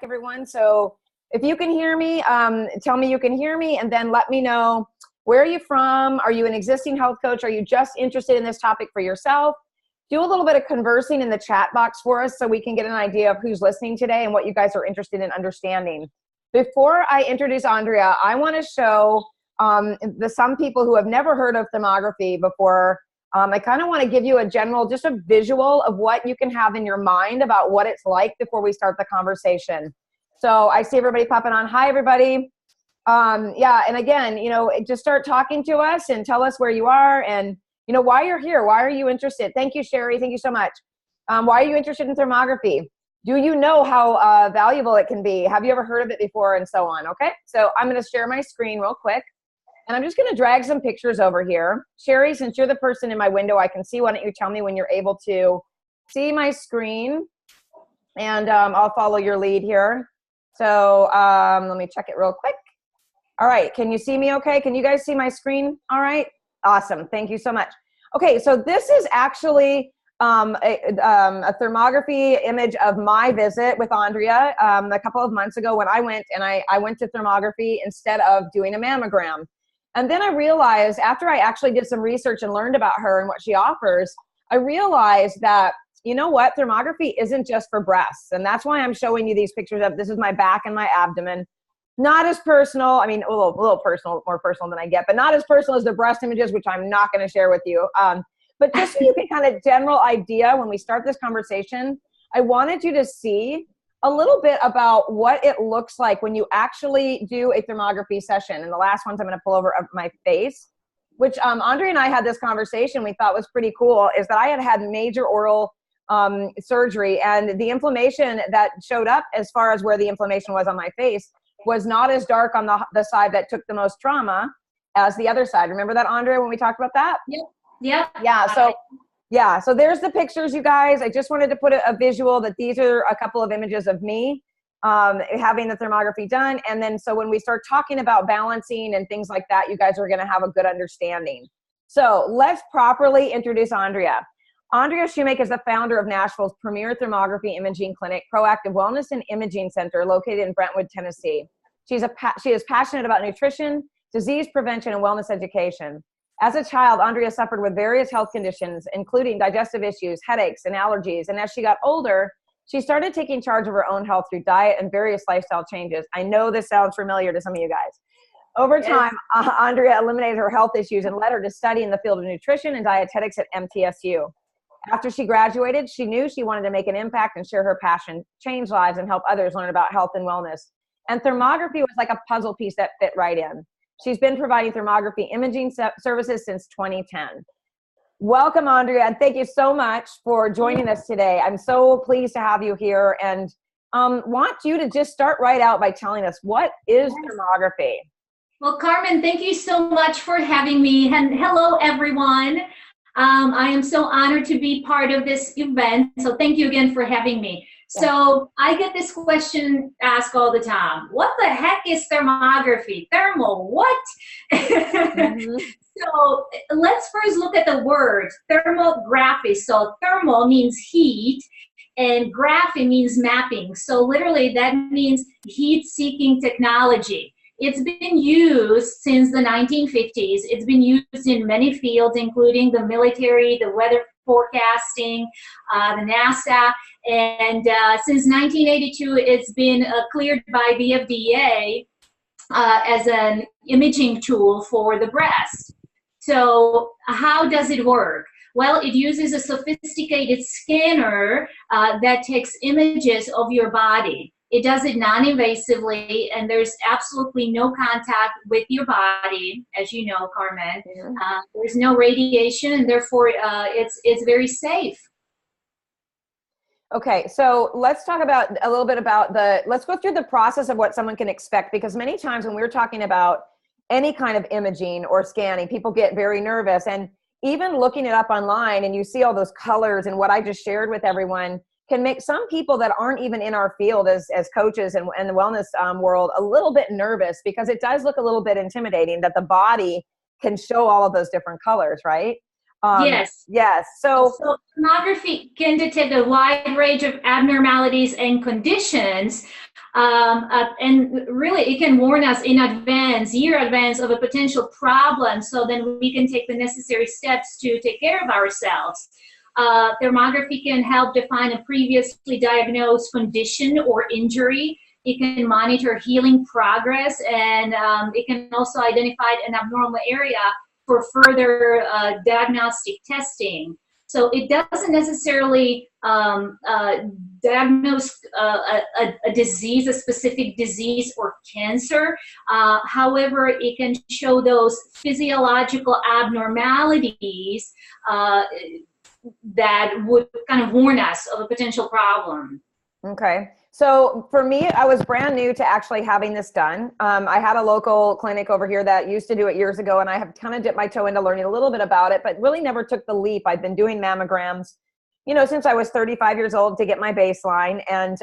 everyone. So if you can hear me, tell me you can hear me, and then let me know, where are you from? Are you an existing health coach? Are you just interested in this topic for yourself? Do a little bit of conversing in the chat box for us so we can get an idea of who's listening today and what you guys are interested in understanding. Before I introduce Andrea, I want to show some people who have never heard of thermography before. I kind of want to give you a general, just a visual of what you can have in your mind about what it's like before we start the conversation. So I see everybody popping on. Hi, everybody. Yeah, and again, just start talking to us and tell us where you are and, why you're here. Why are you interested? Thank you, Sherry. Thank you so much. Why are you interested in thermography? Do you know how valuable it can be? Have you ever heard of it before? And so on. Okay, so I'm going to share my screen real quick. And I'm just going to drag some pictures over here. Sherry, since you're the person in my window I can see, why don't you tell me when you're able to see my screen? And I'll follow your lead here. So let me check it real quick. All right, can you see me okay? Can you guys see my screen? All right, awesome. Thank you so much. Okay, so this is actually a thermography image of my visit with Andrea a couple of months ago when I went, and I went to thermography instead of doing a mammogram. And then I realized, after I actually did some research and learned about her and what she offers, I realized that, you know what, thermography isn't just for breasts. And that's why I'm showing you these pictures of, this is my back and my abdomen. Not as personal, I mean, a little personal, more personal than I get, but not as personal as the breast images, which I'm not going to share with you. But just so you can kind of general idea, when we start this conversation, I wanted you to see a little bit about what it looks like when you actually do a thermography session. And the last ones I'm going to pull over my face, which Andrea and I had this conversation we thought was pretty cool, is that I had major oral surgery, and the inflammation that showed up as far as where the inflammation was on my face was not as dark on the side that took the most trauma as the other side. Remember that, Andrea, when we talked about that? Yep. Yep. Yeah, so there's the pictures, you guys. I just wanted to put a visual that these are a couple of images of me having the thermography done. And then so when we start talking about balancing and things like that, you guys are going to have a good understanding. So let's properly introduce Andrea. Andrea Shoemaker is the founder of Nashville's premier thermography imaging clinic, Proactive Wellness and Imaging Center, located in Brentwood, Tennessee. She is passionate about nutrition, disease prevention, and wellness education. As a child, Andrea suffered with various health conditions, including digestive issues, headaches, and allergies. And as she got older, she started taking charge of her own health through diet and various lifestyle changes. I know this sounds familiar to some of you guys. Over time, Andrea eliminated her health issues and led her to study in the field of nutrition and dietetics at MTSU. After she graduated, she knew she wanted to make an impact and share her passion, change lives, and help others learn about health and wellness. And thermography was like a puzzle piece that fit right in. She's been providing thermography imaging services since 2010. Welcome, Andrea, and thank you so much for joining us today. I'm so pleased to have you here, and want you to just start right out by telling us, what is thermography? Well, Carmen, thank you so much for having me, and hello, everyone. I am so honored to be part of this event, so thank you again for having me. So I get this question asked all the time. What the heck is thermography? Thermal, what? So let's first look at the word thermography. So thermal means heat, and graphy means mapping. So literally that means heat-seeking technology. It's been used since the 1950s. It's been used in many fields, including the military, the weather forecasting, the NASA, and since 1982, it's been cleared by the FDA as an imaging tool for the breast. So how does it work? Well, it uses a sophisticated scanner that takes images of your body. It does it non-invasively, and there's absolutely no contact with your body, as you know, Carmen. There's no radiation, and therefore it's very safe. Okay, so let's talk about a little bit about let's go through the process of what someone can expect, because many times when we're talking about any kind of imaging or scanning, people get very nervous. And even looking it up online, and you see all those colors and what I just shared with everyone, can make some people that aren't even in our field as coaches and the wellness world a little bit nervous, because it does look a little bit intimidating that the body can show all of those different colors, right? Yes. Yes. So thermography can detect a wide range of abnormalities and conditions And really it can warn us in advance, year advance, of a potential problem, so then we can take the necessary steps to take care of ourselves. Thermography can help define a previously diagnosed condition or injury. It can monitor healing progress, and it can also identify an abnormal area for further diagnostic testing. So it doesn't necessarily diagnose a disease, a specific disease or cancer. However, it can show those physiological abnormalities that would kind of warn us of a potential problem. Okay. So for me, I was brand new to actually having this done. I had a local clinic over here that used to do it years ago, and I have kind of dipped my toe into learning a little bit about it, but really never took the leap. I've been doing mammograms, since I was 35 years old to get my baseline. And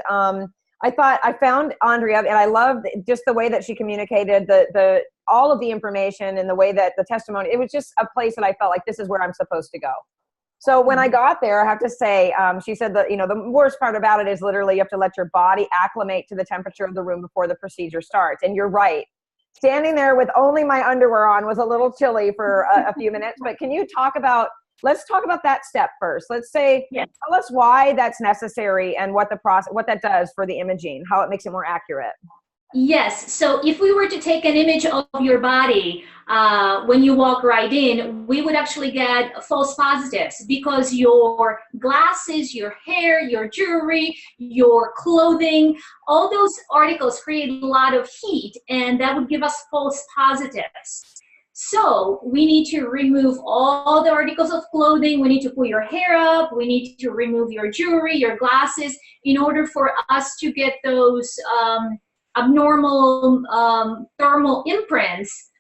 I found Andrea, and I loved just the way that she communicated all of the information and the way that the testimony, it was just a place that I felt like this is where I'm supposed to go. So when I got there, I have to say, she said that, the worst part about it is literally you have to let your body acclimate to the temperature of the room before the procedure starts. And you're right. Standing there with only my underwear on was a little chilly for a few minutes. But can you let's talk about that step first. Let's say, yes. Tell us why that's necessary and what that does for the imaging, how it makes it more accurate. Yes. So if we were to take an image of your body when you walk right in, we would actually get false positives because your glasses, your hair, your jewelry, your clothing, all those articles create a lot of heat, and that would give us false positives. So we need to remove all the articles of clothing. We need to pull your hair up. We need to remove your jewelry, your glasses, in order for us to get those abnormal thermal imprints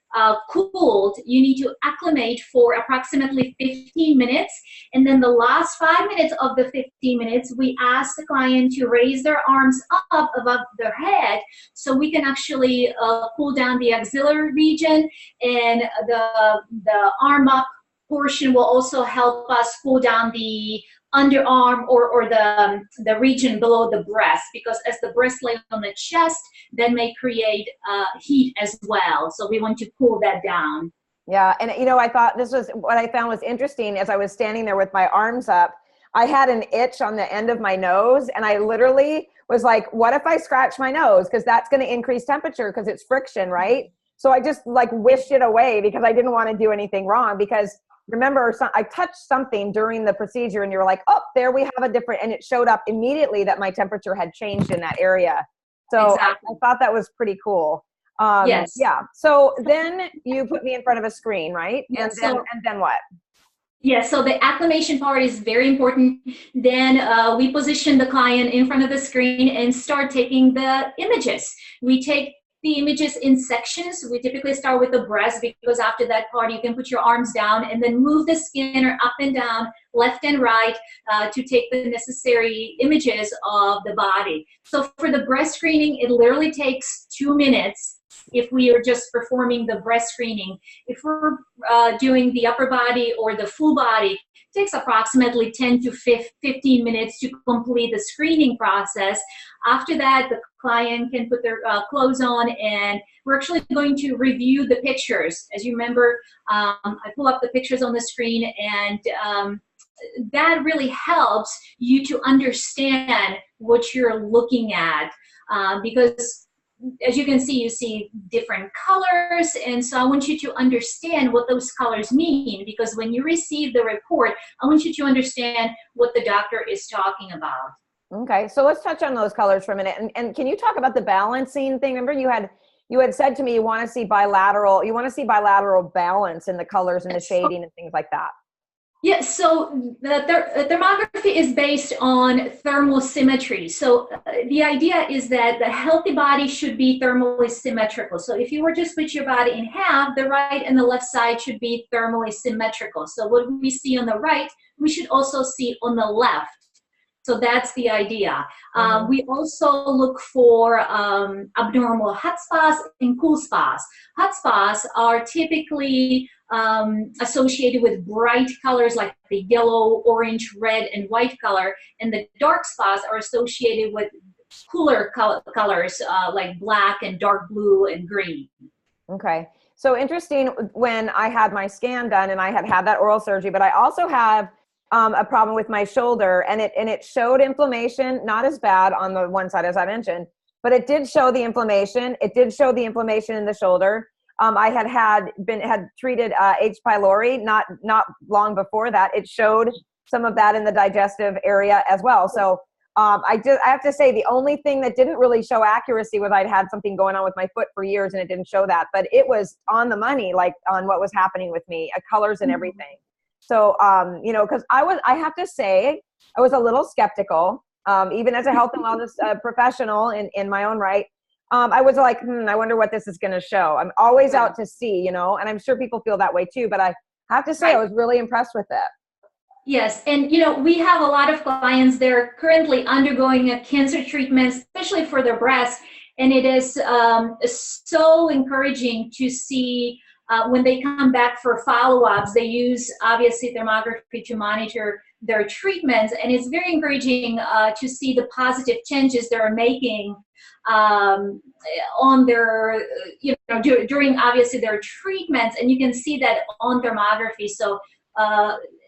cooled. You need to acclimate for approximately 15 minutes. And then the last 5 minutes of the 15 minutes, we ask the client to raise their arms up above their head so we can actually cool down the axillary region, and the arm up portion will also help us cool down the underarm or the region below the breast, because as the breast lays on the chest, that may create heat as well. So we want to cool that down. Yeah. And, I thought this was what I found was interesting as I was standing there with my arms up. I had an itch on the end of my nose, and I literally was like, what if I scratch my nose? Because that's going to increase temperature because it's friction, right? So I just wished it away because I didn't want to do anything wrong. Because remember, I touched something during the procedure and you were like, oh, there we have and it showed up immediately that my temperature had changed in that area. So exactly. I thought that was pretty cool. Yes. Yeah. So then you put me in front of a screen, right? Yes. And then what? Yeah, so the acclimation part is very important. Then we position the client in front of the screen and start taking the images. We take the images in sections. We typically start with the breast because after that part you can put your arms down and then move the scanner up and down, left and right, to take the necessary images of the body. So for the breast screening, it literally takes 2 minutes if we are just performing the breast screening. If we're doing the upper body or the full body, it takes approximately 10 to 15 minutes to complete the screening process. After that, the client can put their clothes on, and we're actually going to review the pictures. As you remember, I pull up the pictures on the screen, and that really helps you to understand what you're looking at, because as you can see, you see different colors, and so I want you to understand what those colors mean, because when you receive the report, I want you to understand what the doctor is talking about. Okay, so let's touch on those colors for a minute. And can you talk about the balancing thing? Remember you had said to me you want to see bilateral balance in the colors and the shading and things like that. Yeah, so the thermography is based on thermal symmetry. So the idea is that the healthy body should be thermally symmetrical. So if you were to split your body in half, the right and the left side should be thermally symmetrical. So what we see on the right, we should also see on the left. So that's the idea. We also look for abnormal hot spots and cool spots. Hot spots are typically associated with bright colors like the yellow, orange, red, and white color, and the dark spots are associated with cooler colors like black and dark blue and green. Okay. So interesting, when I had my scan done and I had that oral surgery, but I also have a problem with my shoulder, and it showed inflammation, not as bad on the one side as I mentioned, but it did show the inflammation. It did show the inflammation in the shoulder. I had treated H. pylori not long before that. It showed some of that in the digestive area as well. So I have to say, the only thing that didn't really show accuracy was I'd had something going on with my foot for years and it didn't show that, but it was on the money, like on what was happening with me, colors and everything. So, you know, cause I have to say, I was a little skeptical, even as a health and wellness professional in my own right. I was like, I wonder what this is going to show. I'm always out to see, you know, and I'm sure people feel that way too, but I have to say I was really impressed with it. Yes, and you know, we have a lot of clients that are currently undergoing a cancer treatment, especially for their breasts, and it is so encouraging to see when they come back for follow-ups. They use, obviously, thermography to monitor their treatments, and it's very encouraging to see the positive changes they're making on their, you know, during obviously their treatments, and you can see that on thermography. So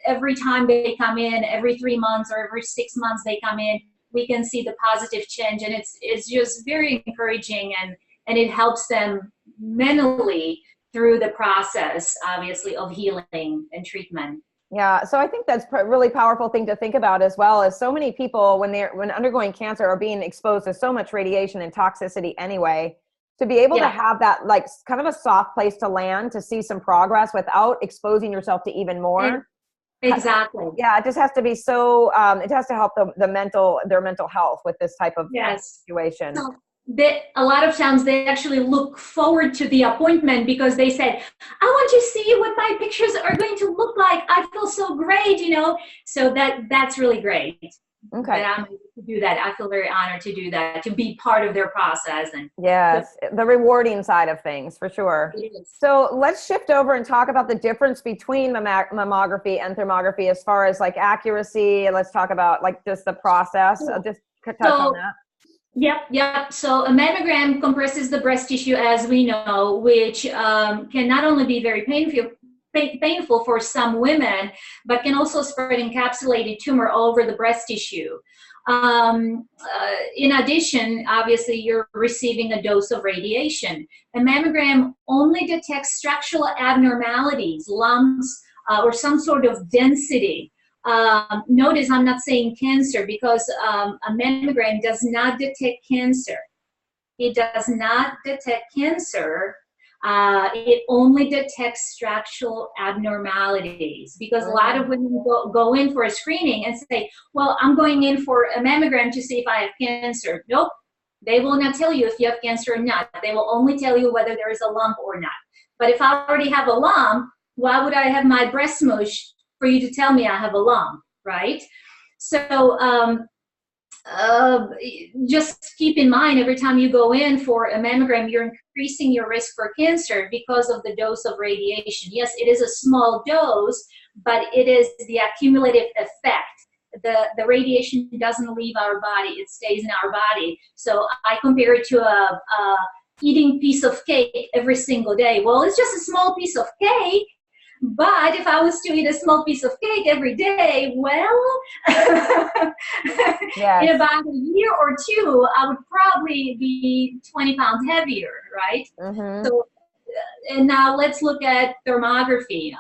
every time they come in, every 3 months or every 6 months they come in, we can see the positive change, and it's just very encouraging, and it helps them mentally through the process, obviously, of healing and treatment. Yeah, so I think that's a really powerful thing to think about, as well as so many people when undergoing cancer are being exposed to so much radiation and toxicity anyway, to be able to have that, like, kind of a soft place to land, to see some progress without exposing yourself to even more. Exactly. Yeah, it just has to be so, it has to help their mental health with this type of situation. So a lot of times they actually look forward to the appointment because they said, I want to see what my pictures are going to look like. I feel so great, you know. So that's really great. Okay. That I'm able to do that. I feel very honored to do that, to be part of their process. And yes, the rewarding side of things, for sure. So let's shift over and talk about the difference between mammography and thermography as far as like accuracy. Let's talk about like just the process. Just touch on that. Yep. So a mammogram compresses the breast tissue, as we know, which can not only be very painful for some women, but can also spread encapsulated tumor all over the breast tissue. In addition, obviously, you're receiving a dose of radiation. A mammogram only detects structural abnormalities, lumps, or some sort of density. Notice I'm not saying cancer, because a mammogram does not detect cancer. It does not detect cancer. It only detects structural abnormalities, because a lot of women go in for a screening and say, well, I'm going in for a mammogram to see if I have cancer. Nope. They will not tell you if you have cancer or not. They will only tell you whether there is a lump or not. But if I already have a lump, why would I have my breast smushed for you to tell me I have a lump, right? So just keep in mind, every time you go in for a mammogram, you're increasing your risk for cancer because of the dose of radiation. Yes, it is a small dose, but it is the accumulative effect. The radiation doesn't leave our body, it stays in our body. So I compare it to a eating piece of cake every single day. Well, it's just a small piece of cake. But if I was to eat a small piece of cake every day, well, in about a year or two, I would probably be 20 pounds heavier, right? So, and now let's look at thermography.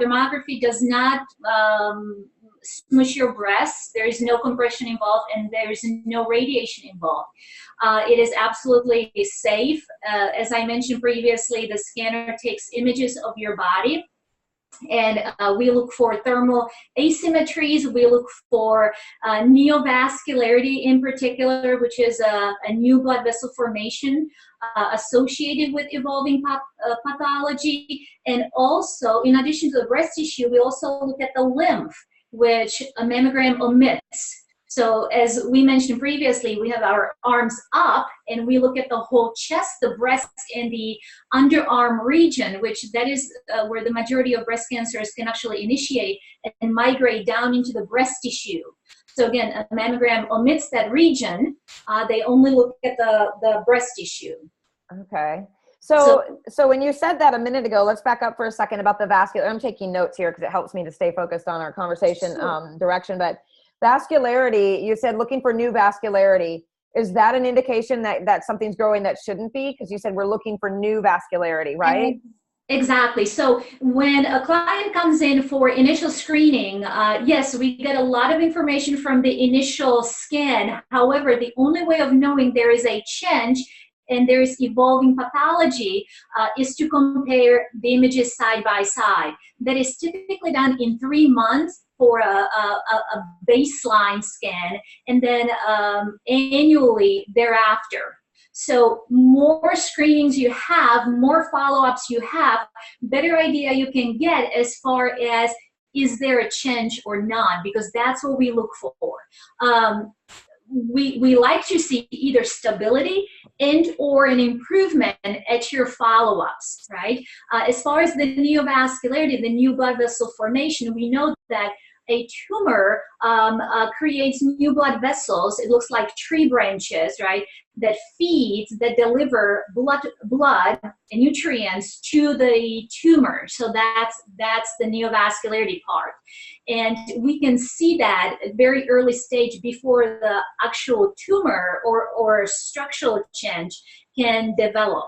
Thermography does not smush your breasts. There is no compression involved, and there is no radiation involved. It is absolutely safe. As I mentioned previously, the scanner takes images of your body. And we look for thermal asymmetries. We look for neovascularity in particular, which is a new blood vessel formation associated with evolving pathology. And also, in addition to the breast tissue, we also look at the lymph, which a mammogram omits. So as we mentioned previously, we have our arms up and we look at the whole chest, the breast, and the underarm region, which that is where the majority of breast cancers can actually initiate and migrate down into the breast tissue. So again, a mammogram omits that region. They only look at the breast tissue. Okay. So when you said that a minute ago, let's back up for a second about the vascular. I'm taking notes here because it helps me to stay focused on our conversation direction. But vascularity, you said looking for new vascularity. Is that an indication that something's growing that shouldn't be? Because you said we're looking for new vascularity, right? Exactly. So when a client comes in for initial screening, yes, we get a lot of information from the initial scan. However, the only way of knowing there is a change and there is evolving pathology is to compare the images side by side. That is typically done in 3 months for a baseline scan, and then annually thereafter. So more screenings you have, more follow-ups you have, better idea you can get as far as is there a change or not, because that's what we look for. We like to see either stability and or an improvement at your follow-ups, right? As far as the neovascularity, the new blood vessel formation, we know that a tumor creates new blood vessels. It looks like tree branches, right? That feeds, that deliver blood and nutrients to the tumor. So that's the neovascularity part. And we can see that at very early stage before the actual tumor or structural change can develop.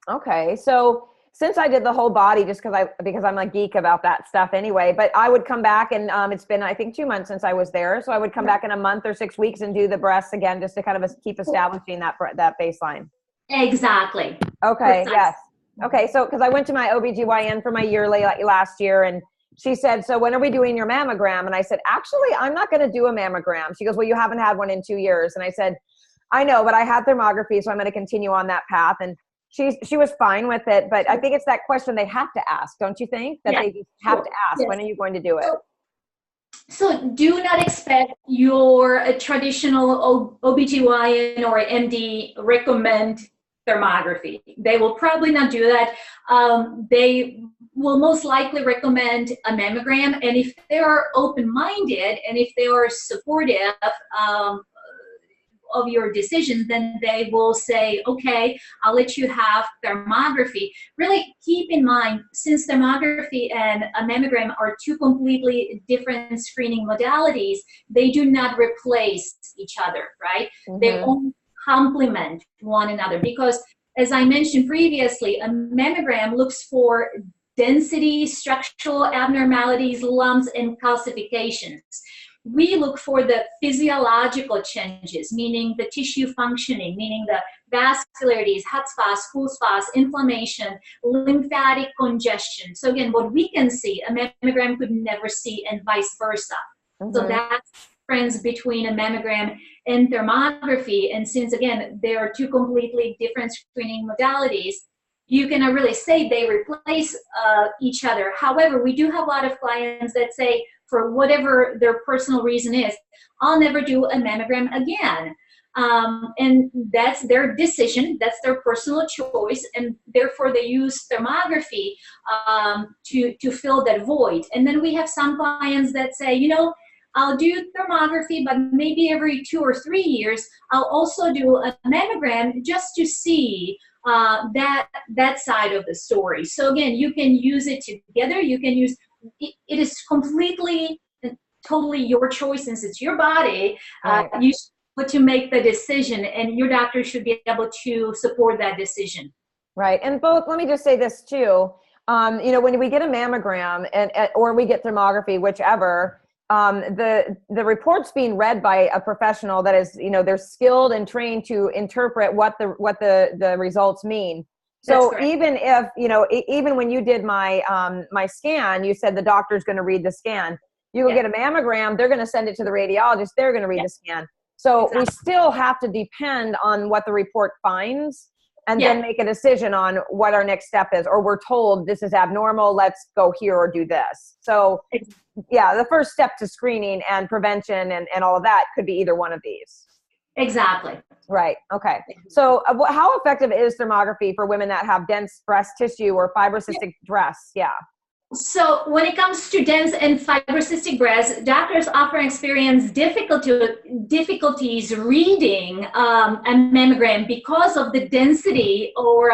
Okay. So since I did the whole body, just because I'm a geek about that stuff anyway, but I would come back and it's been, I think, 2 months since I was there. So I would come back in a month or 6 weeks and do the breasts again, just to kind of keep establishing that baseline. Exactly. Okay. Precisely. Yes. Okay. So, cause I went to my OBGYN for my yearly last year, and she said, so when are we doing your mammogram? And I said, actually, I'm not going to do a mammogram. She goes, well, you haven't had one in 2 years. And I said, I know, but I had thermography, so I'm going to continue on that path. And she was fine with it, but I think it's that question they have to ask, don't you think? That they just have to ask, when are you going to do it? So do not expect your traditional OBGYN or MD recommend thermography. They will probably not do that. They will most likely recommend a mammogram, and if they are open-minded and if they are supportive of your decision, then they will say, okay, I'll let you have thermography. Really keep in mind, since thermography and a mammogram are two completely different screening modalities, they do not replace each other, right? Mm-hmm. They only complement one another, because as I mentioned previously, a mammogram looks for density, structural abnormalities, lumps, and calcifications. We look for the physiological changes, meaning the tissue functioning, meaning the vascularities, hot spots, cool spots, inflammation, lymphatic congestion. So again, what we can see, a mammogram could never see, and vice versa. Mm-hmm. So that's the difference between a mammogram and thermography. And since, again, there are two completely different screening modalities, you cannot really say they replace each other. However, we do have a lot of clients that say, for whatever their personal reason is, I'll never do a mammogram again. And that's their decision, that's their personal choice, and therefore they use thermography to fill that void. And then we have some clients that say, you know, I'll do thermography, but maybe every 2 or 3 years, I'll also do a mammogram just to see that side of the story. So again, you can use it together. You can use it is completely and totally your choice, since it's your body. Right. You should to make the decision, and your doctor should be able to support that decision. Right. And both, let me just say this too. You know, when we get a mammogram or we get thermography, whichever, the report's being read by a professional that is, you know, they're skilled and trained to interpret what the results mean. So even if, you know, even when you did my my scan, you said the doctor's going to read the scan. You go get a mammogram, they're going to send it to the radiologist. They're going to read the scan. So we still have to depend on what the report finds, and then make a decision on what our next step is. Or we're told this is abnormal, let's go here or do this. So yeah, the first step to screening and prevention and all of that could be either one of these. Exactly. Right. Okay. So how effective is thermography for women that have dense breast tissue or fibrocystic breasts? Yeah. So when it comes to dense and fibrocystic breasts, doctors often experience difficulties reading a mammogram because of the density or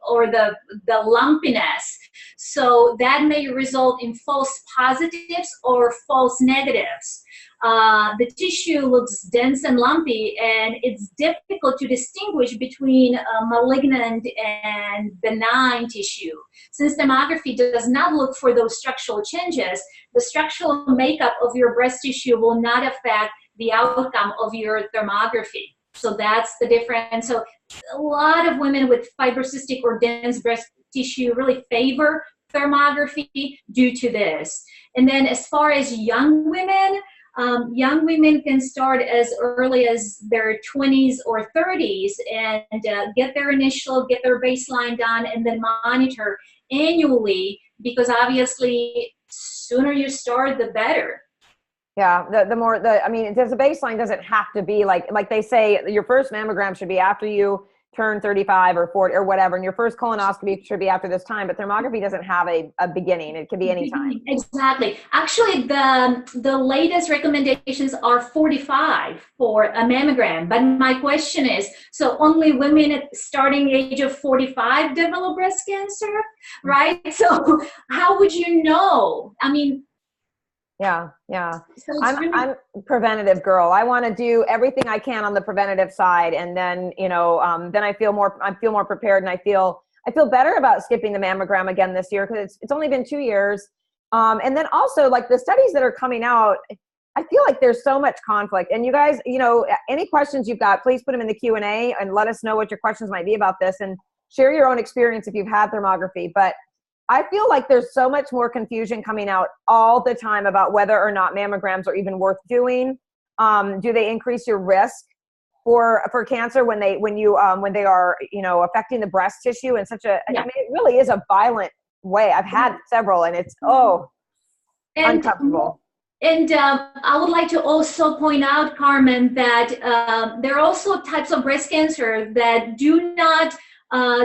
the lumpiness. So that may result in false positives or false negatives. The tissue looks dense and lumpy, and it's difficult to distinguish between malignant and benign tissue. Since thermography does not look for those structural changes, the structural makeup of your breast tissue will not affect the outcome of your thermography. So that's the difference. So a lot of women with fibrocystic or dense breast tissue really favor thermography due to this. And then as far as young women can start as early as their 20s or 30s and get their baseline done, and then monitor annually, because obviously sooner you start, the better. Yeah, the more I mean, the baseline doesn't have to be like they say your first mammogram should be after you turn 35 or 40 or whatever, and your first colonoscopy should be after this time, but thermography doesn't have a beginning. It can be any time. Exactly. Actually, the latest recommendations are 45 for a mammogram, but my question is, so only women at starting age of 45 develop breast cancer, right? So how would you know? I mean, yeah. so I'm a preventative girl. I want to do everything I can on the preventative side, and then then I feel more prepared, and I feel better about skipping the mammogram again this year, because it's only been 2 years. And then also, like, the studies that are coming out, I feel like there's so much conflict. And you guys, any questions you've got, please put them in the Q&A and let us know what your questions might be about this, and share your own experience if you've had thermography. But I feel like there's so much more confusion coming out all the time about whether or not mammograms are even worth doing. Do they increase your risk for cancer when they are affecting the breast tissue in such a? Yeah. I mean, it really is a violent way. I've had several, and it's uncomfortable. And I would like to also point out, Carmen, that there are also types of breast cancer that do not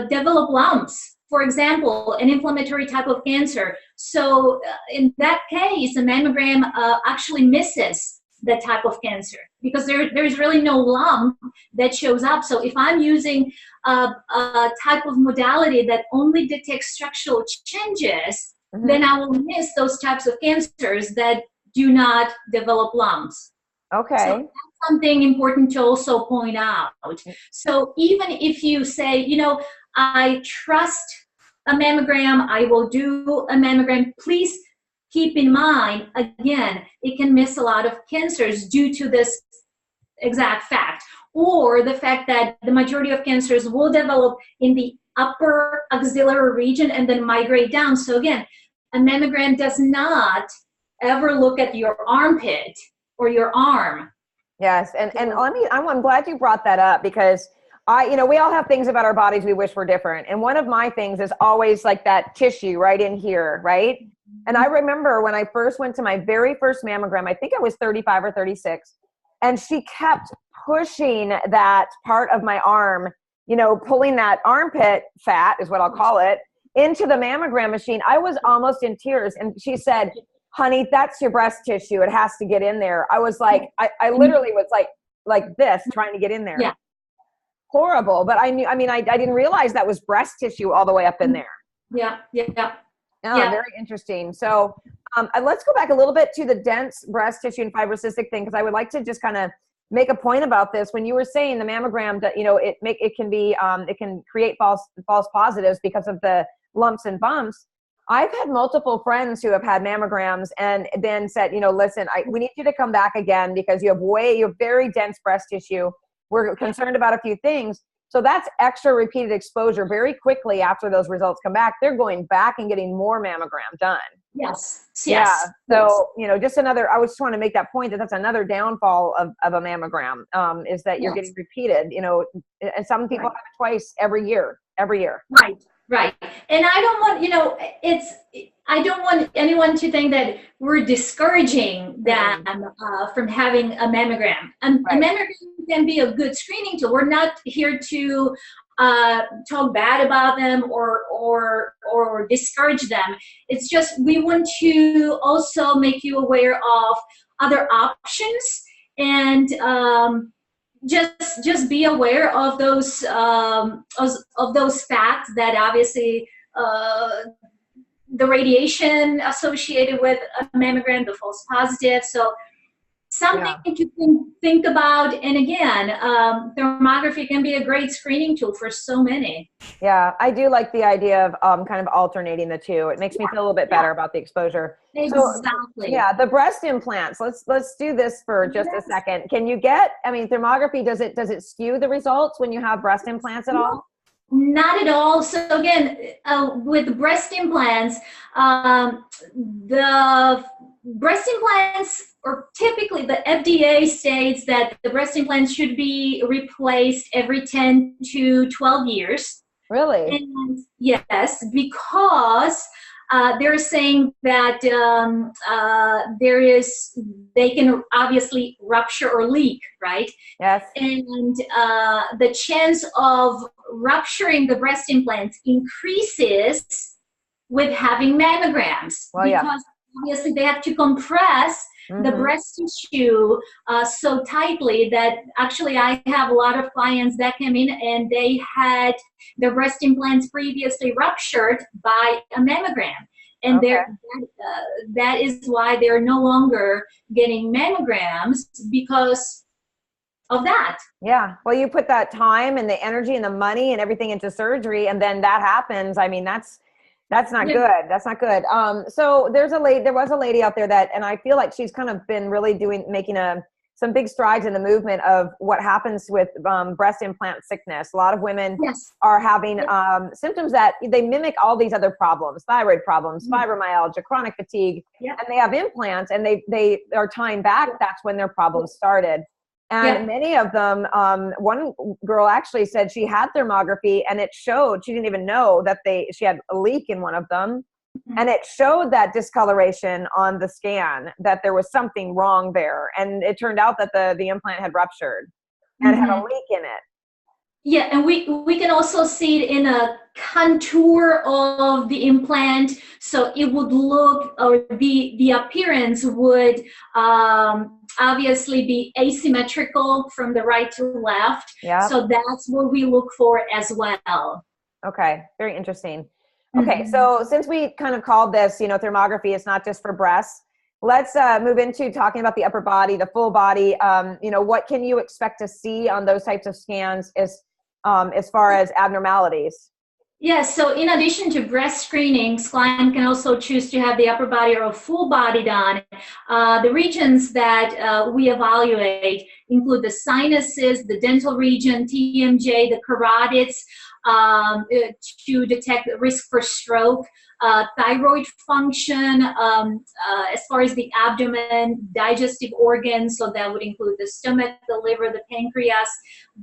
develop lumps. For example, an inflammatory type of cancer. So in that case, a mammogram actually misses that type of cancer, because there's really no lump that shows up. So if I'm using a type of modality that only detects structural changes, then I will miss those types of cancers that do not develop lumps. Okay. So that's something important to also point out. So even if you say, I trust a mammogram, I will do a mammogram, please keep in mind, again, it can miss a lot of cancers due to this exact fact, or the fact that the majority of cancers will develop in the upper axillary region and then migrate down. So again, a mammogram does not ever look at your armpit or your arm. Yes, and I'm glad you brought that up, because we all have things about our bodies we wish were different. And one of my things is always like that tissue right in here, right? And I remember when I first went to my very first mammogram, I think I was 35 or 36, and she kept pushing that part of my arm, pulling that armpit fat is what I'll call it, into the mammogram machine. I was almost in tears. And she said, honey, that's your breast tissue. It has to get in there. I was like, I literally was like this, trying to get in there. Yeah. Horrible. But I didn't realize that was breast tissue all the way up in there. Yeah. Very interesting. So let's go back a little bit to the dense breast tissue and fibrocystic thing, because I would like to just kind of make a point about this. When you were saying the mammogram, that it can create false positives because of the lumps and bumps. I've had multiple friends who have had mammograms and then said, listen, we need you to come back again, because you have very dense breast tissue. We're concerned about a few things. So that's extra repeated exposure. Very quickly after those results come back, they're going back and getting more mammogram done. Yes. Yeah. So, just I was just want to make that point, that's another downfall of a mammogram, is that you're getting repeated, and some people have it twice every year. Right. And I don't want, I don't want anyone to think that we're discouraging them from having a mammogram. A mammogram can be a good screening tool. We're not here to talk bad about them or discourage them. It's just we want to also make you aware of other options, and just be aware of those facts that obviously the radiation associated with a mammogram, the false positive. So something to think about. And again, thermography can be a great screening tool for so many. Yeah, I do like the idea of kind of alternating the two. It makes me feel a little bit better about the exposure. Exactly. So, yeah, the breast implants. Let's do this for just a second. Can you get? I mean, thermography, does it skew the results when you have breast implants at all? Not at all. So again, with breast implants, the breast implants, or typically the FDA states that the breast implants should be replaced every 10 to 12 years. Really? And yes, because they're saying that they can obviously rupture or leak, right? Yes. And the chance of rupturing the breast implants increases with having mammograms, because obviously they have to compress the breast tissue so tightly that actually I have a lot of clients that came in and they had their breast implants previously ruptured by a mammogram. And that is why they're no longer getting mammograms, because of that. Yeah. Well, you put that time and the energy and the money and everything into surgery, and then that happens. I mean, that's not good. That's not good. So there was a lady out there that, and I feel like she's kind of been really making some big strides in the movement of what happens with breast implant sickness. A lot of women are having symptoms that they mimic all these other problems: thyroid problems, fibromyalgia, chronic fatigue, and they have implants, and they are tying back. That's when their problems started. And many of them, one girl actually said she had thermography and it showed, she didn't even know that she had a leak in one of them. And it showed that discoloration on the scan, that there was something wrong there. And it turned out that the implant had ruptured and had a leak in it. Yeah, and we can also see it in a contour of the implant, so it would look, or the appearance would obviously be asymmetrical from the right to left. Yeah. So that's what we look for as well. Okay, very interesting. Okay, so since we kind of called this, thermography, it's not just for breasts. Let's move into talking about the upper body, the full body. What can you expect to see on those types of scans as far as abnormalities? Yes, so in addition to breast screenings, client can also choose to have the upper body or a full body done. The regions that we evaluate include the sinuses, the dental region, TMJ, the carotids, to detect risk for stroke, thyroid function, as far as the abdomen, digestive organs, so that would include the stomach, the liver, the pancreas,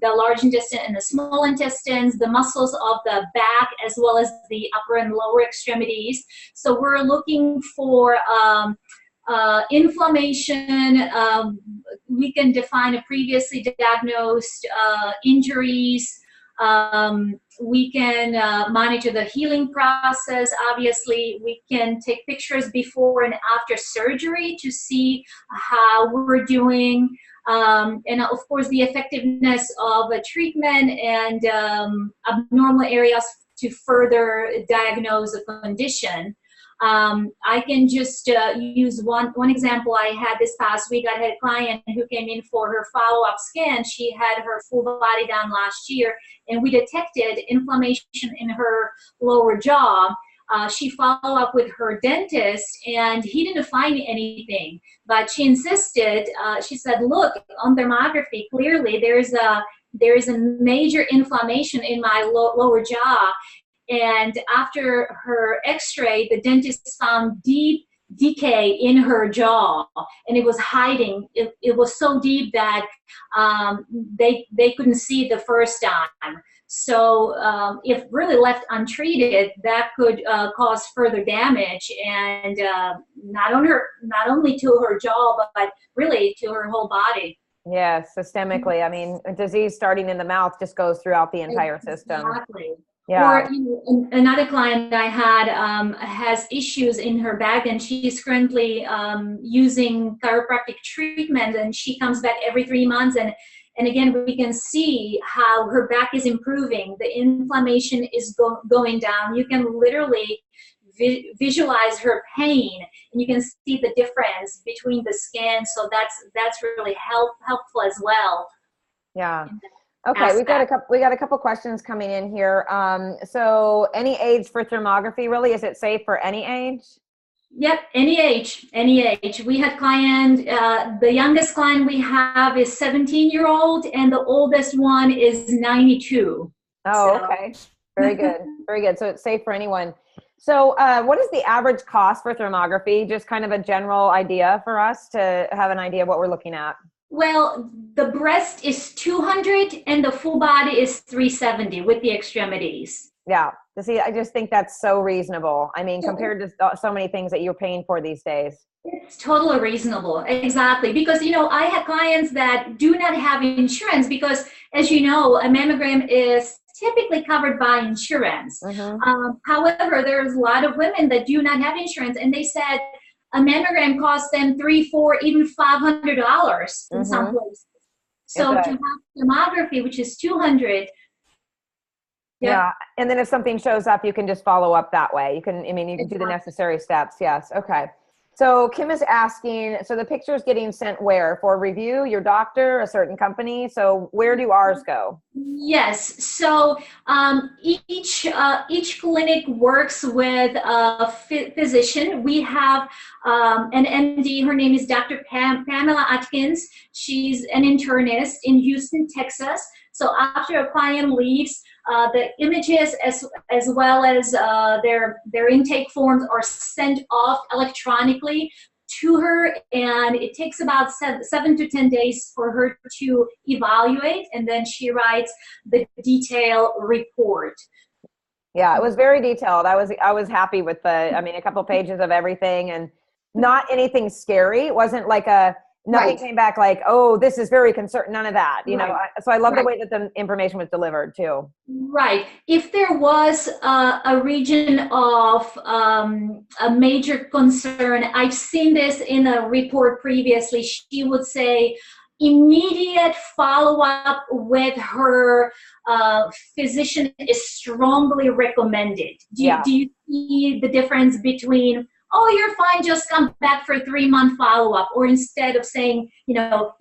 the large intestine and the small intestines, the muscles of the back, as well as the upper and lower extremities. So we're looking for inflammation. We can define a previously diagnosed injuries. We can monitor the healing process. Obviously, we can take pictures before and after surgery to see how we're doing. And of course, the effectiveness of a treatment and abnormal areas to further diagnose a condition. I can just use one example I had this past week. I had a client who came in for her follow-up scan. She had her full body done last year, and we detected inflammation in her lower jaw. She followed up with her dentist, and he didn't find anything, but she insisted. She said, look, on thermography, clearly there is a major inflammation in my lower jaw. And after her x-ray, the dentist found deep decay in her jaw, and it was hiding. It was so deep that they couldn't see the first time. So if really left untreated, that could cause further damage, and not only to her jaw, but really to her whole body. Yes, systemically. I mean, a disease starting in the mouth just goes throughout the entire system. Exactly. Yeah. Or another client I had has issues in her back, and she's currently using chiropractic treatment, and she comes back every 3 months, and again we can see how her back is improving. The inflammation is going down. You can literally visualize her pain, and you can see the difference between the skin. So that's really helpful as well. Yeah. Okay, we got a couple questions coming in here. So any age for thermography, really? Is it safe for any age? Yep, any age, any age. We had client, the youngest client we have is 17-year-old, and the oldest one is 92. Oh, okay. Very good. Very good. So it's safe for anyone. So what is the average cost for thermography? Just kind of a general idea for us to have an idea of what we're looking at. Well, the breast is 200 and the full body is 370 with the extremities. Yeah. See, I just think that's so reasonable. I mean, compared to so many things that you're paying for these days. It's totally reasonable. Exactly. Because, I have clients that do not have insurance because, as you know, a mammogram is typically covered by insurance. However, there's a lot of women that do not have insurance, and they said a mammogram costs them $300, $400, even $500 in some places. So to have thermography, which is 200. Yeah. And then if something shows up, you can just follow up that way. You can do the necessary steps. Yes. Okay. So Kim is asking, so the picture is getting sent where? For review, your doctor, a certain company? So where do ours go? Yes. So each clinic works with a physician. We have an MD. Her name is Dr. Pamela Atkins. She's an internist in Houston, Texas. So after a client leaves, the images as well as their intake forms are sent off electronically to her, and it takes about 7 to 10 days for her to evaluate, and then she writes the detailed report. Yeah, it was very detailed. I was happy with a couple pages of everything, and not anything scary. It wasn't like nothing came back like, oh, this is very concerned. None of that, so I love the way that the information was delivered too. Right. If there was a region of a major concern, I've seen this in a report previously, she would say immediate follow-up with her physician is strongly recommended. Do you see the difference between, oh, you're fine, just come back for a 3-month follow-up, or instead of saying,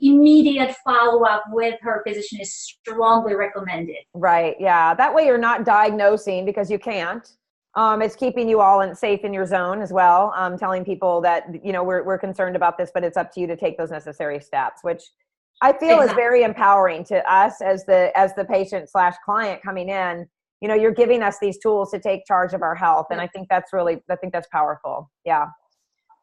immediate follow-up with her physician is strongly recommended? Right. Yeah. That way you're not diagnosing, because you can't. It's keeping you all safe in your zone as well. Telling people that, we're concerned about this, but it's up to you to take those necessary steps, which I feel is very empowering to us as the patient / client coming in. You're giving us these tools to take charge of our health. And I think that's powerful. Yeah.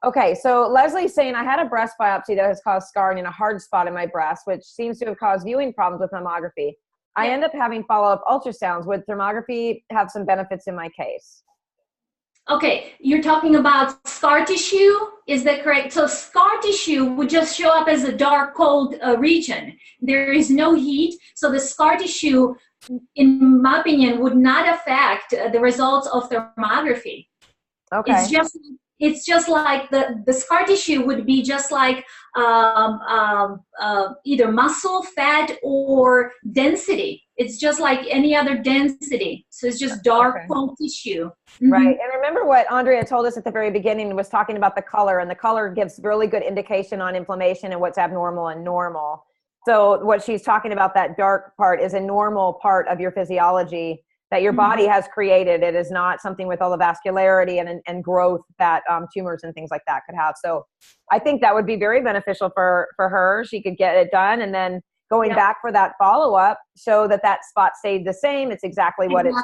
Okay. So Leslie's saying, I had a breast biopsy that has caused scarring in a hard spot in my breast, which seems to have caused viewing problems with mammography. I end up having follow-up ultrasounds. Would thermography have some benefits in my case? Okay. You're talking about scar tissue. Is that correct? So scar tissue would just show up as a dark, cold region. There is no heat. So the scar tissue, in my opinion, would not affect the results of thermography. Okay. It's just like the scar tissue would be just like either muscle, fat, or density. It's just like any other density. So it's just dark, cold tissue. Right. And remember what Andrea told us at the very beginning, was talking about the color, and the color gives really good indication on inflammation and what's abnormal and normal. So what she's talking about, that dark part, is a normal part of your physiology that your body has created. It is not something with all the vascularity and growth that tumors and things like that could have. So I think that would be very beneficial for her. She could get it done, and then going back for that follow-up, so that spot stayed the same. It's exactly what it's,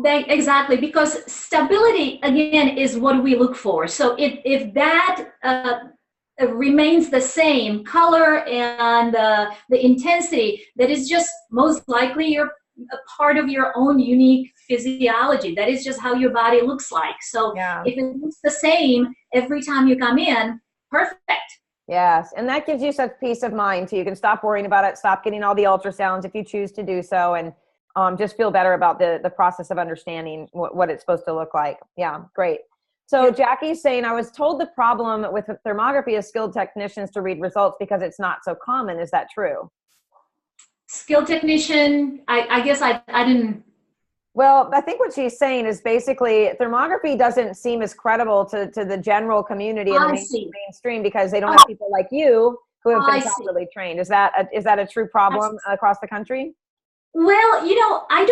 Exactly, because stability, again, is what we look for. So if that remains the same, color and the intensity, that is just most likely you're a part of your own unique physiology. That is just how your body looks like. So if it looks the same every time you come in, perfect. Yes. And that gives you such peace of mind too. You can stop worrying about it, stop getting all the ultrasounds if you choose to do so, and just feel better about the process of understanding what it's supposed to look like. Yeah, great. So Jackie's saying, I was told the problem with thermography is skilled technicians to read results because it's not so common. Is that true? Skilled technician, I guess I didn't. Well, I think what she's saying is basically thermography doesn't seem as credible to the general community and the mainstream because they don't have people like you who have been properly trained. Is that a true problem across the country? Well, I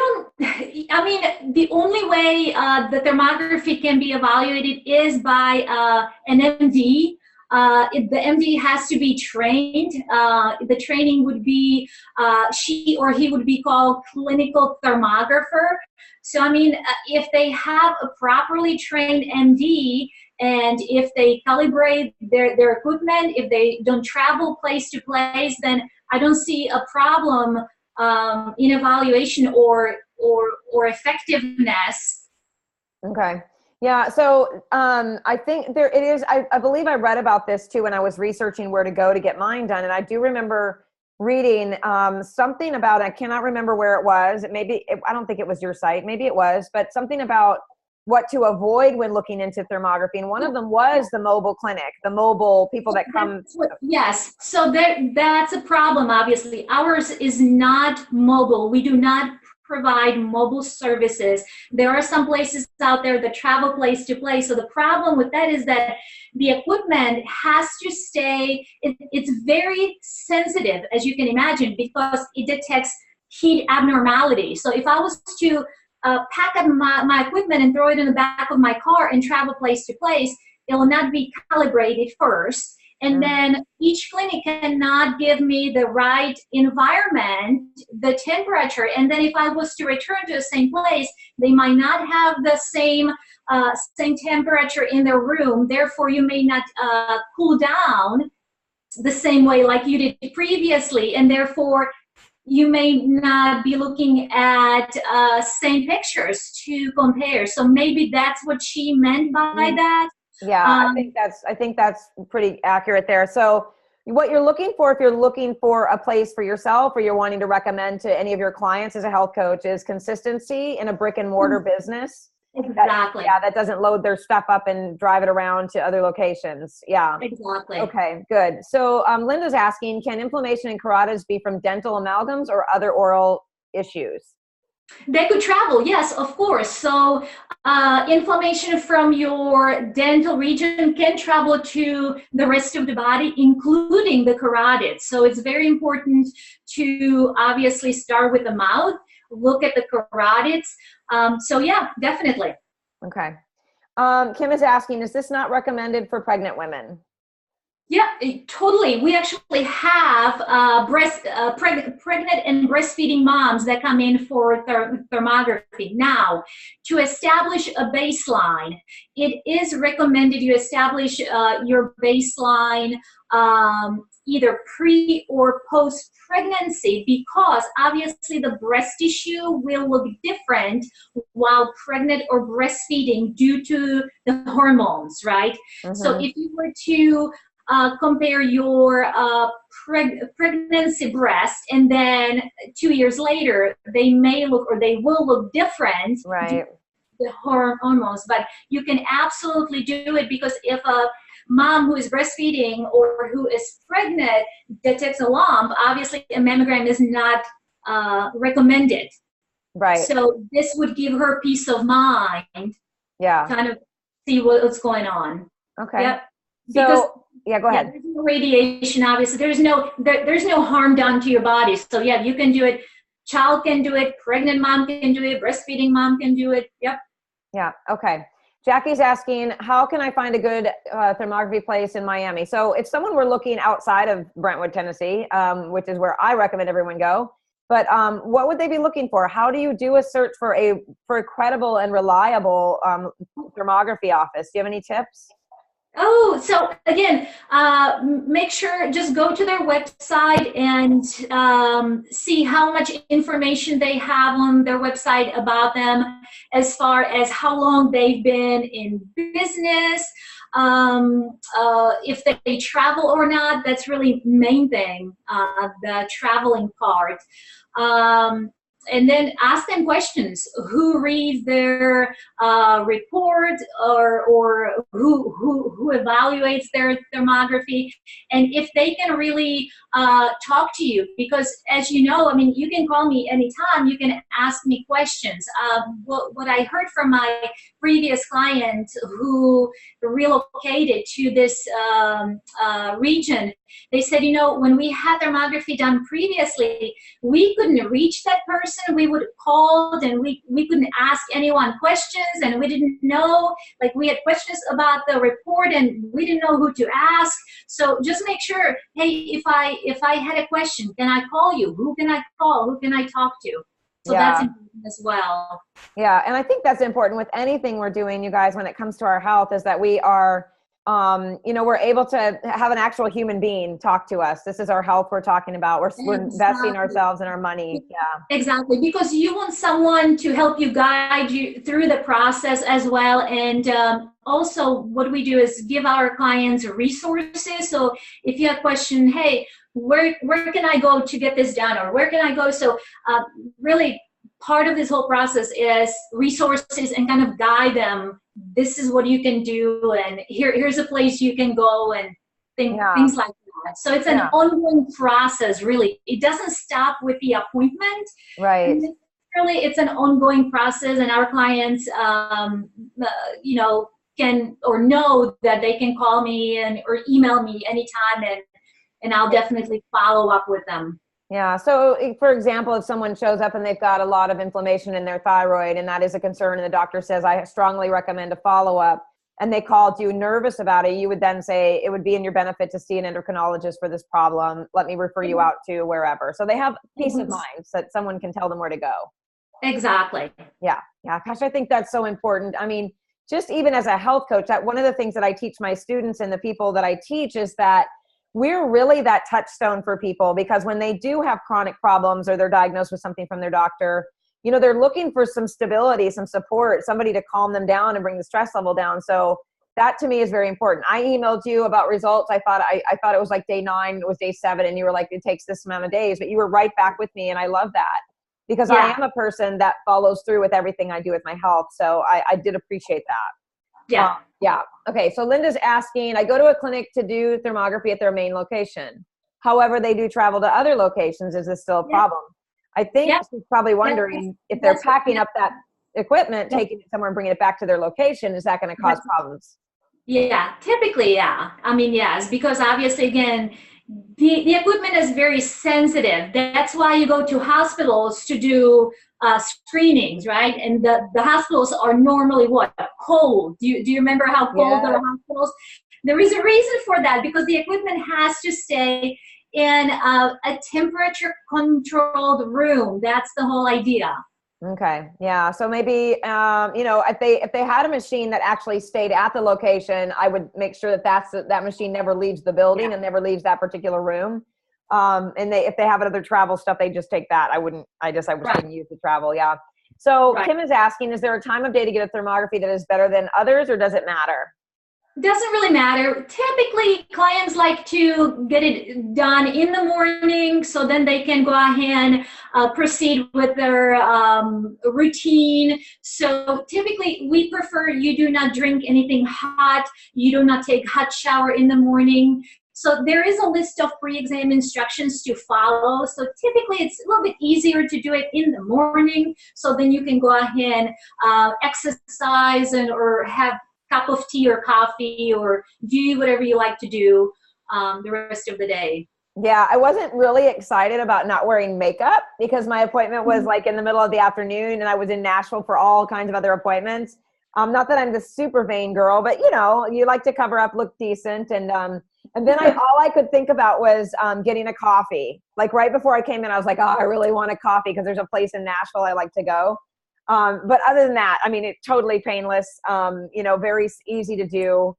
mean, the only way the thermography can be evaluated is by an MD. The MD has to be trained. The training would be, she or he would be called clinical thermographer. So, I mean, if they have a properly trained MD, and if they calibrate their equipment, if they don't travel place to place, then I don't see a problem in evaluation or effectiveness. Okay. Yeah. So I think there it is. I believe I read about this too when I was researching where to go to get mine done. And I do remember reading something about, I cannot remember where it was. I don't think it was your site. Maybe it was, but something about what to avoid when looking into thermography. And one of them was the mobile clinic, the mobile people that come. Yes. So that's a problem, obviously. Ours is not mobile. We do not provide mobile services. There are some places out there that travel place to place. So the problem with that is that the equipment has to stay, it's very sensitive, as you can imagine, because it detects heat abnormality. So if I was to pack up my equipment and throw it in the back of my car and travel place to place, it will not be calibrated first. And then each clinic cannot give me the right environment, the temperature. And then if I was to return to the same place, they might not have the same temperature in their room. Therefore, you may not cool down the same way like you did previously. And therefore, you may not be looking at same pictures to compare. So maybe that's what she meant by that. Yeah, I think that's pretty accurate there. So what you're looking for, if you're looking for a place for yourself or you're wanting to recommend to any of your clients as a health coach, is consistency in a brick and mortar business. Exactly. That doesn't load their stuff up and drive it around to other locations. Yeah. Exactly. Okay, good. So Linda's asking, can inflammation in carotids be from dental amalgams or other oral issues? They could travel, yes, of course. So inflammation from your dental region can travel to the rest of the body, including the carotids. So it's very important to obviously start with the mouth, look at the carotids. So yeah, definitely. Okay. Kim is asking, is this not recommended for pregnant women? Yeah, totally. We actually have pregnant and breastfeeding moms that come in for thermography. Now, to establish a baseline, it is recommended you establish your baseline either pre or post pregnancy, because obviously the breast tissue will look different while pregnant or breastfeeding due to the hormones, right? So if you were to compare your pregnancy breast and then 2 years later, they may look or they will look different. Right. The hormones, but you can absolutely do it, because if a mom who is breastfeeding or who is pregnant detects a lump, obviously a mammogram is not recommended. Right. So this would give her peace of mind. Yeah. Kind of see what's going on. Okay. Yep. So yeah, go ahead. There's no radiation, obviously. There's no harm done to your body. So yeah, you can do it. Child can do it. Pregnant mom can do it. Breastfeeding mom can do it. Yep. Yeah. Okay. Jackie's asking, how can I find a good thermography place in Miami? So if someone were looking outside of Brentwood, Tennessee, which is where I recommend everyone go, but what would they be looking for? How do you do a search for a credible and reliable thermography office? Do you have any tips? Oh, so again, make sure just go to their website and see how much information they have on their website about them, as far as how long they've been in business, if they travel or not. That's really main thing, the traveling part. Um, and then ask them questions. Who reads their report, or who evaluates their thermography, and if they can really talk to you, because as you know, I mean, you can call me anytime, you can ask me questions. What I heard from my previous client who relocated to this region, they said, you know, when we had thermography done previously, we couldn't reach that person. We would call and we couldn't ask anyone questions, and we didn't know, like, we had questions about the report and we didn't know who to ask. So just make sure, hey, if I had a question, can I call you? Who can I call? Who can I talk to? So Yeah. that's important as well. Yeah. And I think that's important with anything we're doing, you guys, when it comes to our health, is that we are, we're able to have an actual human being talk to us. This is our health we're talking about. We're investing ourselves and our money. Yeah. Exactly, because you want someone to help you, guide you through the process as well. And also what we do is give our clients resources. So if you have a question, hey, where can I go to get this done, or where can I go? So really part of this whole process is resources, and kind of guide them. This is what you can do, and here's a place you can go, and things like that. So it's an ongoing process, really. It doesn't stop with the appointment. Right. Really, it's an ongoing process, and our clients, can, or know that they can call me or email me anytime, and I'll definitely follow up with them. Yeah. So for example, if someone shows up and they've got a lot of inflammation in their thyroid, and that is a concern, and the doctor says, I strongly recommend a follow-up, and they called you nervous about it, you would then say, it would be in your benefit to see an endocrinologist for this problem. Let me refer you out to wherever. So they have peace of mind, so that someone can tell them where to go. Exactly. Yeah. Yeah. Gosh, I think that's so important. I mean, just even as a health coach, that one of the things that I teach my students and the people that I teach is that we're really that touchstone for people, because when they do have chronic problems, or they're diagnosed with something from their doctor, they're looking for some stability, some support, somebody to calm them down and bring the stress level down. So that to me is very important. I emailed you about results. I thought it was like day 9, it was day 7. And you were like, it takes this amount of days, but you were right back with me. And I love that, because I am a person that follows through with everything I do with my health. So I did appreciate that. Yeah. Yeah. Okay. So Linda's asking, I go to a clinic to do thermography at their main location. However, they do travel to other locations. Is this still a problem? I think she's probably wondering if they're packing up that equipment, taking it somewhere and bringing it back to their location, is that going to cause problems? Yeah, typically, yeah. I mean, yes, because obviously, again, the equipment is very sensitive. That's why you go to hospitals to do screenings, right? And the hospitals are normally what? Cold. Do you remember how cold the hospitals? There is a reason for that, because the equipment has to stay in a temperature controlled room. That's the whole idea. Okay. Yeah. So maybe, if they had a machine that actually stayed at the location, I would make sure that machine never leaves the building and never leaves that particular room. And if they have other travel stuff, they just take that. I wouldn't use the travel. Yeah. So Kim is asking, is there a time of day to get a thermography that is better than others, or does it matter? Doesn't really matter. Typically, clients like to get it done in the morning, so then they can go ahead and proceed with their routine. So typically, we prefer you do not drink anything hot. You do not take hot shower in the morning. So there is a list of pre-exam instructions to follow. So typically, it's a little bit easier to do it in the morning. So then you can go ahead and exercise or have cup of tea or coffee, or do whatever you like to do the rest of the day. Yeah, I wasn't really excited about not wearing makeup, because my appointment was like in the middle of the afternoon, and I was in Nashville for all kinds of other appointments. Not that I'm the super vain girl, but you like to cover up, look decent. And then all I could think about was getting a coffee. Like right before I came in, I was like, oh, I really want a coffee, because there's a place in Nashville I like to go. But other than that, I mean, it's totally painless, very easy to do.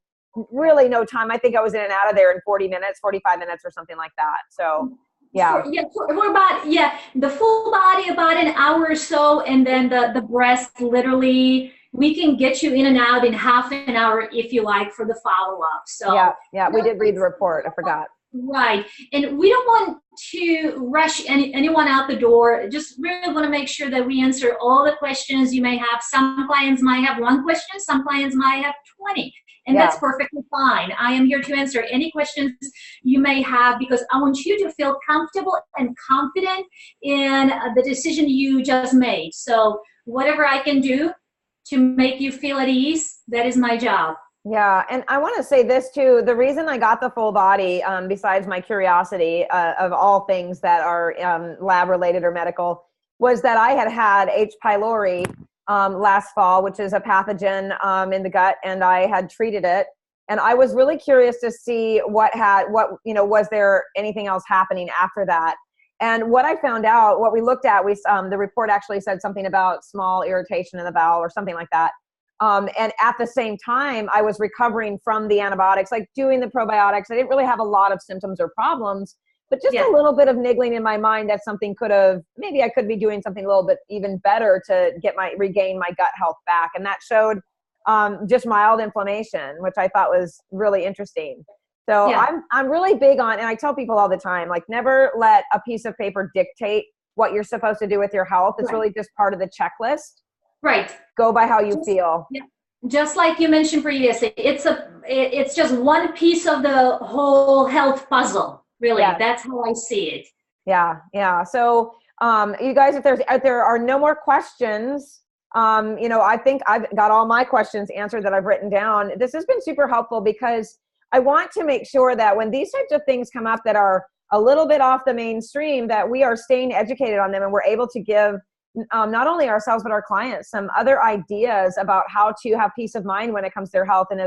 really no time. I think I was in and out of there in 40 minutes, 45 minutes or something like that. So yeah. We're about, the full body about an hour or so, and then the breast, literally, we can get you in and out in half an hour if you like for the follow-up. So yeah, we did read the report. I forgot. Right. And we don't want to rush anyone out the door. Just really want to make sure that we answer all the questions you may have. Some clients might have one question, some clients might have 20. And that's perfectly fine. I am here to answer any questions you may have, because I want you to feel comfortable and confident in the decision you just made. So whatever I can do to make you feel at ease, that is my job. Yeah. And I want to say this too. The reason I got the full body, besides my curiosity of all things that are lab related or medical, was that I had H. pylori last fall, which is a pathogen in the gut, and I had treated it. And I was really curious to see was there anything else happening after that? And what I found out, what we looked at, the report actually said something about small irritation in the bowel or something like that. And at the same time, I was recovering from the antibiotics, like doing the probiotics. I didn't really have a lot of symptoms or problems, but just a little bit of niggling in my mind that maybe I could be doing something a little bit even better to regain my gut health back. And that showed just mild inflammation, which I thought was really interesting. So I'm really big on, and I tell people all the time, like, never let a piece of paper dictate what you're supposed to do with your health. It's really just part of the checklist. Right. Go by how you feel. Yeah. Just like you mentioned previously, it's just one piece of the whole health puzzle. Really, that's how I see it. Yeah. So, you guys, if there are no more questions, I think I've got all my questions answered that I've written down. This has been super helpful, because I want to make sure that when these types of things come up that are a little bit off the mainstream, that we are staying educated on them, and we're able to give not only ourselves but our clients some other ideas about how to have peace of mind when it comes to their health. And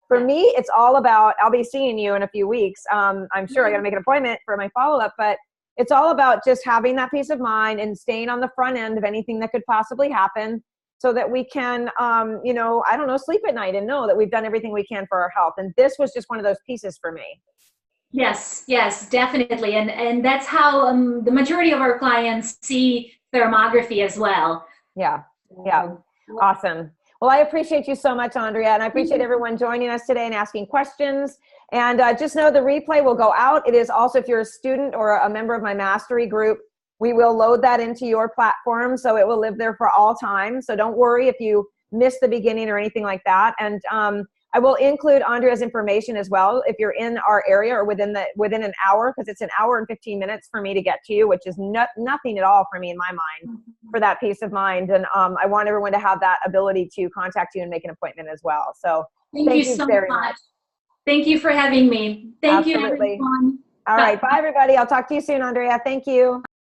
for me, it's all about, I'll be seeing you in a few weeks. I'm sure I got to make an appointment for my follow-up, but it's all about just having that peace of mind and staying on the front end of anything that could possibly happen, so that we can, sleep at night and know that we've done everything we can for our health. And this was just one of those pieces for me. Yes, definitely. And that's how the majority of our clients see thermography as well. Yeah. Awesome. Well, I appreciate you so much, Andrea, and I appreciate everyone joining us today and asking questions. And just know the replay will go out. It is also, if you're a student or a member of my mastery group, we will load that into your platform, so it will live there for all time. So don't worry if you miss the beginning or anything like that. And I will include Andrea's information as well if you're in our area or within an hour, because it's an hour and 15 minutes for me to get to you, which is nothing at all for me in my mind, for that peace of mind. And I want everyone to have that ability to contact you and make an appointment as well. So thank you so very much. Thank you for having me. Thank Absolutely. you, everyone. All right. Bye, everybody. I'll talk to you soon, Andrea. Thank you.